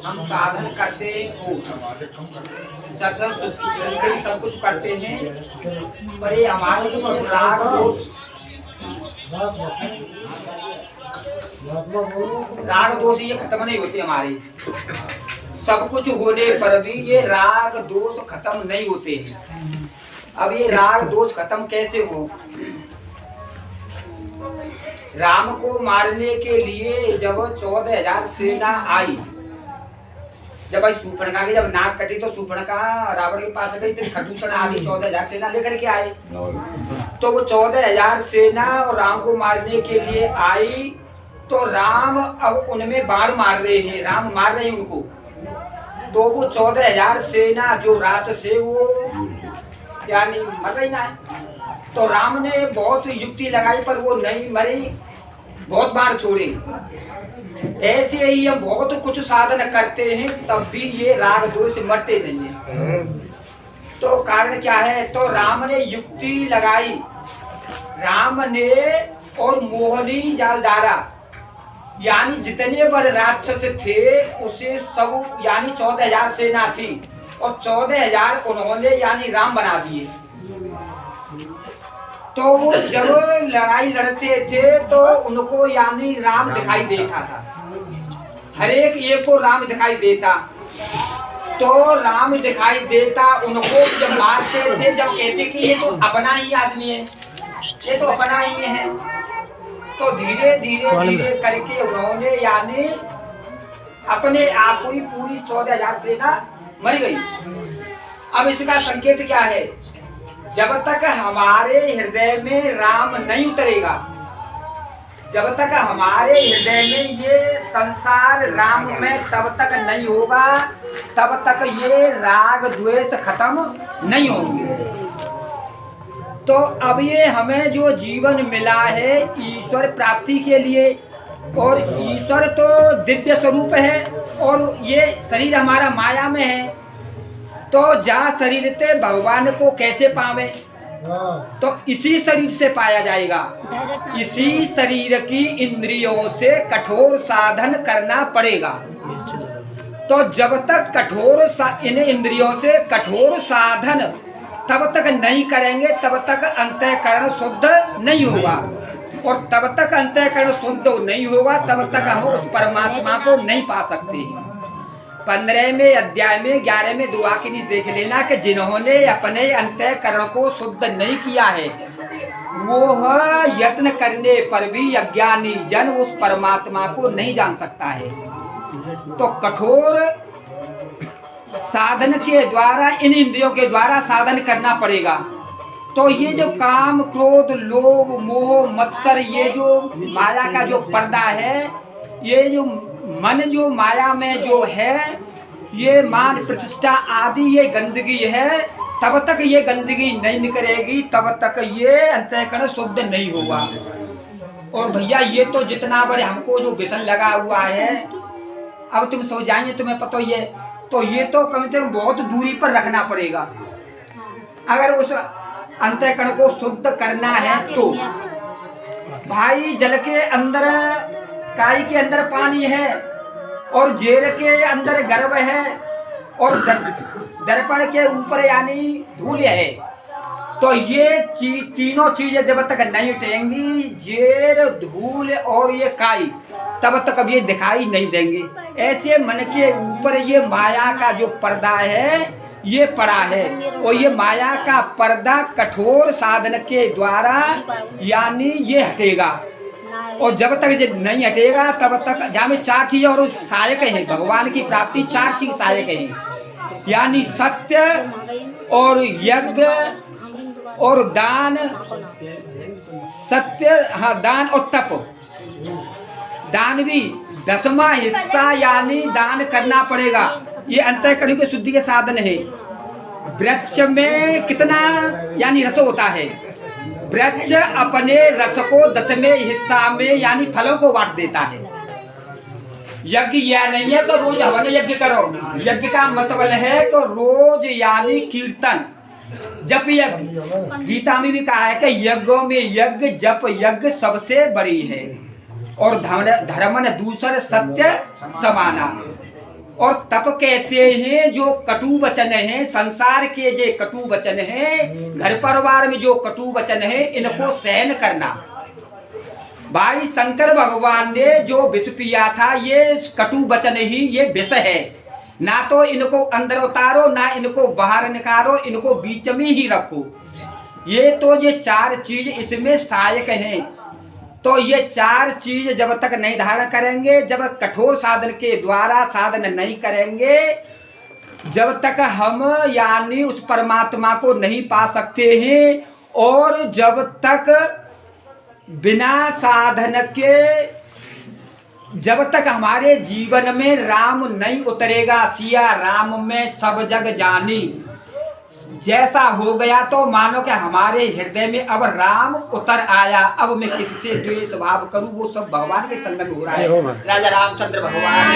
हम साधन करते हो, सब कुछ करते हैं, पर ये हमारे जो राग दोष ये खत्म नहीं होते हमारे। सब कुछ होने पर भी ये राग दोष खत्म नहीं होते हैं। अब ये राग दोष खत्म कैसे हो? राम को मारने के लिए जब 14,000 सेना आई, जब भाई शूर्पणखा की जब नाक कटी तो शूर्पणखा रावण के पास गई, तो खटूषण आदि 14,000 सेना लेकर के आए। तो वो 14,000 सेना और राम को मारने के लिए आई, तो राम अब उनमें बाण मार रहे हैं, राम मार रहे हैं उनको। तो वो 14,000 सेना जो राक्षस है वो यानी मर रही ना है। तो राम ने बहुत युक्ति लगाई पर वो नहीं मरी, बहुत बाण छोड़े। ऐसे ही हम बहुत कुछ साधन करते हैं तब भी ये राग दोष मरते नहीं है। तो कारण क्या है? तो राम ने युक्ति लगाई, राम ने और मोहनी जाल डाला, यानी जितने बड़े राक्षस थे उसे सब यानी 14,000 सेना थी और 14,000 उन्होंने यानी राम बना दिए। तो जब लड़ाई लड़ते थे तो उनको यानी राम दिखाई देता था, हर एक को राम दिखाई देता। तो राम दिखाई देता उनको जब मारते थे, जब कहते कि ये तो अपना ही आदमी है, ये तो अपना ही है, तो धीरे धीरे करके उन्होंने यानी अपने आप ही पूरी 14,000 सेना मर गई। अब इसका संकेत क्या है? जब तक हमारे हृदय में राम नहीं उतरेगा, जब तक हमारे हृदय में ये संसार राम में तब तक नहीं होगा, तब तक ये राग द्वेष खत्म नहीं होंगे। तो अब ये हमें जो जीवन मिला है ईश्वर प्राप्ति के लिए, और ईश्वर तो दिव्य स्वरूप है और ये शरीर हमारा माया में है। तो जा शरीर ते भगवान को कैसे पावे? तो इसी शरीर से पाया जाएगा। इसी शरीर की इंद्रियों से कठोर साधन करना पड़ेगा। तो जब तक इन इंद्रियों से कठोर साधन तब तक नहीं करेंगे, तब तक अंतःकरण शुद्ध नहीं होगा, और तब तक अंतःकरण शुद्ध नहीं होगा, तब तक हम उस परमात्मा को नहीं पा सकते। 15वें अध्याय में 11वें दुआ के नीचे देख लेना कि जिन्होंने अपने अंतःकरण को शुद्ध नहीं किया है वो यत्न करने पर भी अज्ञानी जन उस परमात्मा को नहीं जान सकता है। तो कठोर साधन के द्वारा, इन इंद्रियों के द्वारा साधन करना पड़ेगा। तो ये जो काम क्रोध लोभ मोह मत्सर, ये जो माया का जो पर्दा है, ये जो मन जो माया में जो है, ये मान प्रतिष्ठा आदि ये गंदगी है, तब तक ये गंदगी नहीं निकलेगी, तब तक ये अंतःकरण शुद्ध नहीं होगा। और भैया ये तो जितना बड़े हमको जो व्यसन लगा हुआ है, अब तुम सो जाएंगे, तुम्हें पता ही है, तो ये तो कम से कम बहुत दूरी पर रखना पड़ेगा। अगर उस अंतःकरण को शुद्ध करना है तो भाई जल के अंदर, काई के अंदर पानी है, और जेर के अंदर गर्भ है, और दर्पण के ऊपर यानी धूल है। तो ये तीनों चीजें जब तक नहीं उठेंगी, जेर धूल और ये काई, तब तक अब ये दिखाई नहीं देंगे। ऐसे मन के ऊपर ये माया का जो पर्दा है ये पड़ा है, और ये माया का पर्दा कठोर साधन के द्वारा यानी ये हटेगा। और जब तक ये नहीं हटेगा तब तक, जहाँ में 4 चीजें और सहायक है भगवान की प्राप्ति, 4 चीज सहायक है, यानी सत्य और यज्ञ और दान, सत्य, हाँ दान और तप। दान भी 10वां हिस्सा यानी दान करना पड़ेगा। ये अंतःकरण की शुद्धि के साधन है। वृक्ष में कितना यानी रस होता है? वृक्ष अपने रस को 10वें हिस्सा में यानी फलों को बांट देता है। यज्ञ यह नहीं है तो रोज हवन यज्ञ करो। यज्ञ का मतलब है कि रोज यानी कीर्तन, जप यज्ञ। गीता में भी कहा है कि यज्ञों में यज्ञ, जप यज्ञ सबसे बड़ी है। और धर्मन दूसर सत्य समाना। और तप कहते हैं जो कटु वचन है, संसार के जो कटु वचन है, घर परिवार में जो कटु वचन है, इनको सहन करना। भाई शंकर भगवान ने जो विष पिया था, ये कटु वचन ही ये विष है। ना तो इनको अंदर उतारो, ना इनको बाहर निकालो, इनको बीच में ही रखो। ये तो ये 4 चीज इसमें सहायक हैं। तो ये 4 चीज जब तक नहीं धारण करेंगे, जब कठोर साधन के द्वारा साधन नहीं करेंगे, जब तक हम यानी उस परमात्मा को नहीं पा सकते हैं। और जब तक बिना साधन के, जब तक हमारे जीवन में राम नहीं उतरेगा, सिया राम में सब जग जानी जैसा हो गया, तो मानो कि हमारे हृदय में अब राम उतर आया। अब मैं किससे द्वेष भाव करूं, वो सब भगवान के संग में हो रहा है। राजा रामचंद्र भगवान